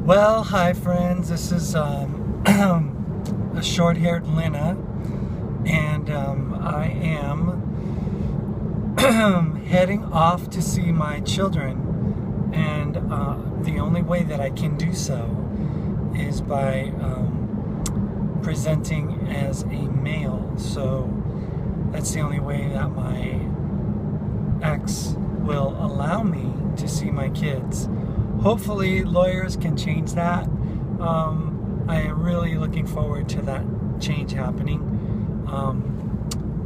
Well, hi friends. This is a short-haired Lynna, and I am heading off to see my children. And the only way that I can do so is by presenting as a male. So that's the only way that my ex will allow me to see my kids. Hopefully lawyers can change that. I am really looking forward to that change happening.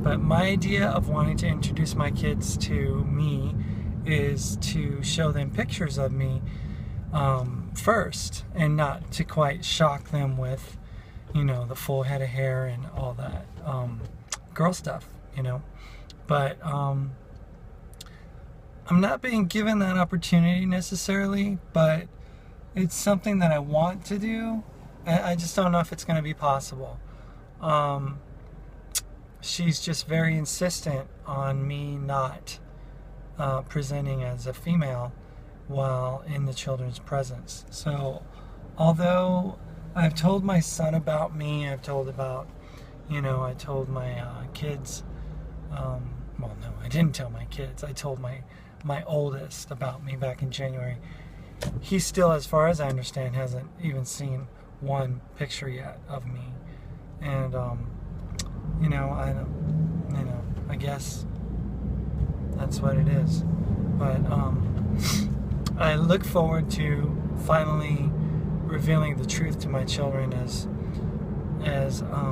But my idea of wanting to introduce my kids to me is to show them pictures of me first, and not to quite shock them with, the full head of hair and all that girl stuff, But I'm not being given that opportunity necessarily, but it's something that I want to do. I just don't know if it's going to be possible. She's just very insistent on me not presenting as a female while in the children's presence. So, although I've told my son about me, I've told about, I told my kids, well, no, I didn't tell my kids. I told my oldest about me back in January. He still, as far as I understand, hasn't even seen one picture yet of me. And, I guess that's what it is. But, I look forward to finally revealing the truth to my children, as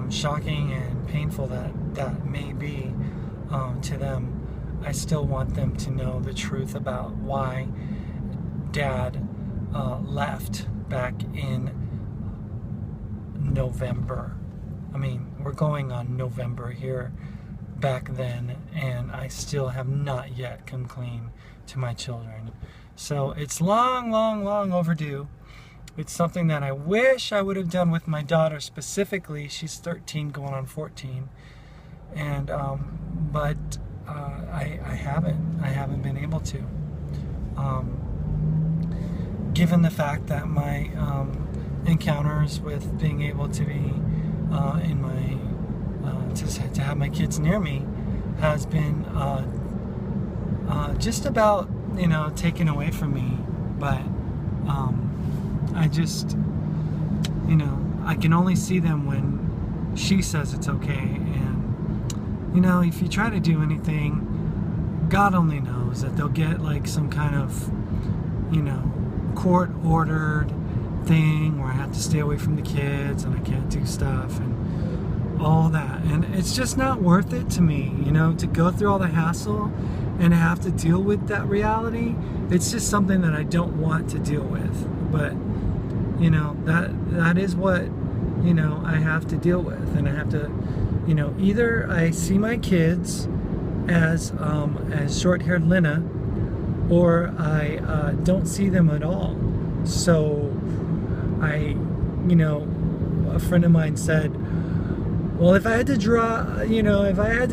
shocking and painful that may be to them. I still want them to know the truth about why Dad left back in November. I mean, we're going on November here back then, and I still have not yet come clean to my children. So it's long, long, long overdue. It's something that I wish I would have done with my daughter specifically. She's 13 going on 14. And, but I haven't been able to. Given the fact that my encounters with being able to be in my to have my kids near me has been just about taken away from me, but I just I can only see them when she says it's okay. And if you try to do anything, God only knows that they'll get like some kind of court-ordered thing where I have to stay away from the kids and I can't do stuff and all that. And it's just not worth it to me, to go through all the hassle and have to deal with that reality. It's just something that I don't want to deal with. But, that is what, I have to deal with. And I have to, either I see my kids as short-haired Lynna, or I don't see them at all. So a friend of mine said, well, if I had to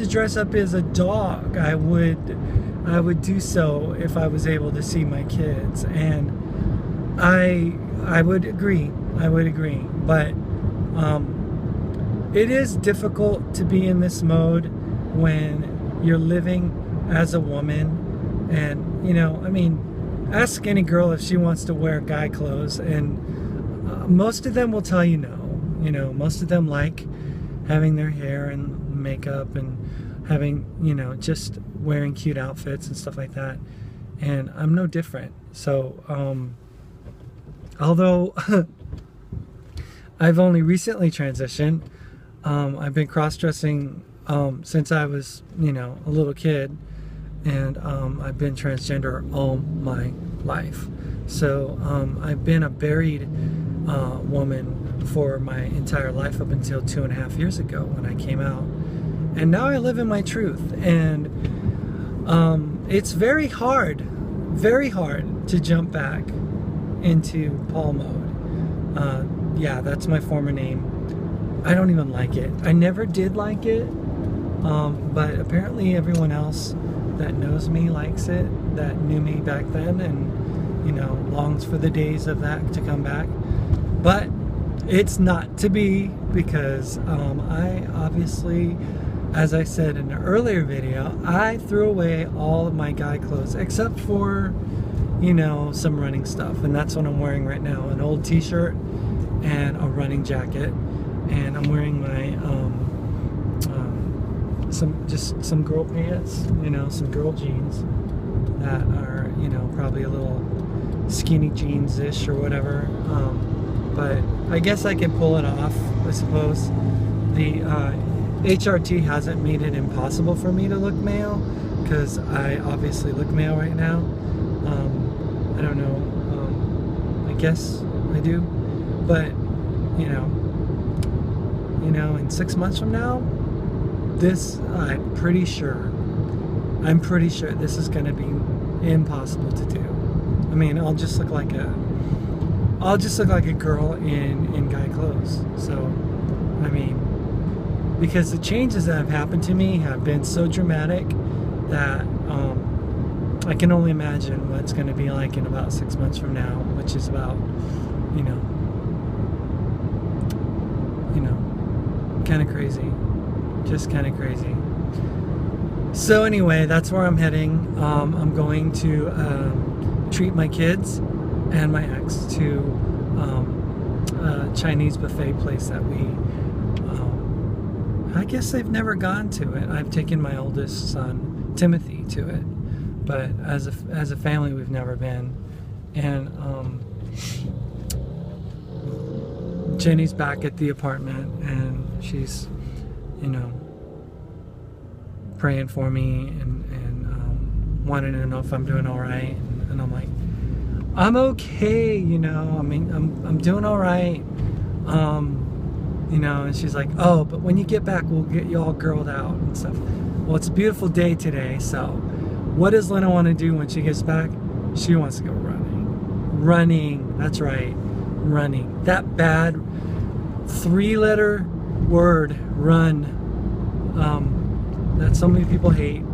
dress up as a dog, I would do so if I was able to see my kids. And I would agree. But it is difficult to be in this mode when you're living as a woman. And ask any girl if she wants to wear guy clothes, and most of them will tell you no. Most of them like having their hair and makeup and having, just wearing cute outfits and stuff like that. And I'm no different. So, although I've only recently transitioned, I've been cross-dressing since I was, a little kid. And I've been transgender all my life. So I've been a buried woman for my entire life up until 2.5 years ago when I came out. And now I live in my truth. And it's very hard to jump back into Paul mode. Yeah, that's my former name. I don't even like it. I never did like it. But apparently everyone else that knows me likes it, that knew me back then, and you know, longs for the days of that to come back. But it's not to be, because I obviously, as I said in an earlier video, I threw away all of my guy clothes except for, you know, some running stuff, and that's what I'm wearing right now, an old t-shirt and a running jacket, and I'm wearing my some girl pants, you know, some girl jeans that are, you know, probably a little skinny jeans-ish or whatever, but I guess I can pull it off, I suppose. The HRT hasn't made it impossible for me to look male, because I obviously look male right now. I don't know, I guess I do, but you know, in 6 months from now, this, I'm pretty sure this is going to be impossible to do. I mean, I'll just look like a girl in guy clothes. So, I mean, because the changes that have happened to me have been so dramatic that I can only imagine what it's going to be like in about 6 months from now, which is about, you know, kind of crazy. Just kind of crazy. So anyway, that's where I'm heading. I'm going to treat my kids and my ex to a Chinese buffet place that we, I guess they've never gone to it. I've taken my oldest son, Timothy, to it, but as a family, we've never been. And Jenny's back at the apartment, and she's, you know, praying for me and wanting to know if I'm doing all right, and I'm like, I'm okay, you know, I mean, I'm doing all right, you know, and she's like, oh, but when you get back, we'll get you all girled out and stuff. Well, it's a beautiful day today, so what does Lynna want to do when she gets back? She wants to go running, that's right, running, that bad 3-letter word, run, that so many people hate,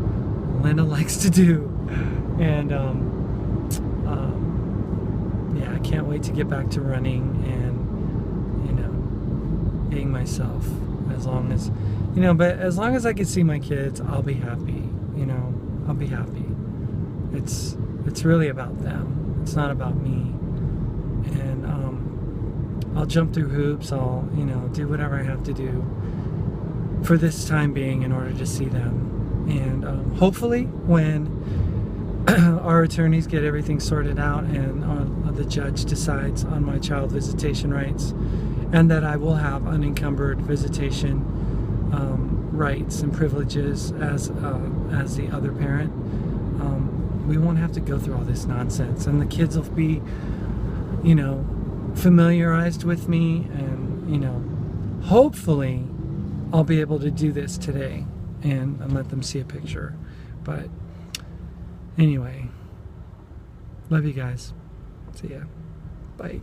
Lynna likes to do. And yeah, I can't wait to get back to running and, you know, being myself, as long as, you know, but as long as I can see my kids, I'll be happy, you know, I'll be happy. It's really about them, it's not about me. And I'll jump through hoops, I'll, you know, do whatever I have to do for this time being in order to see them. And hopefully when our attorneys get everything sorted out and the judge decides on my child visitation rights, and that I will have unencumbered visitation rights and privileges as the other parent, we won't have to go through all this nonsense, and the kids will be, you know, familiarized with me, and, you know, hopefully I'll be able to do this today and let them see a picture. But anyway, love you guys. See ya. Bye.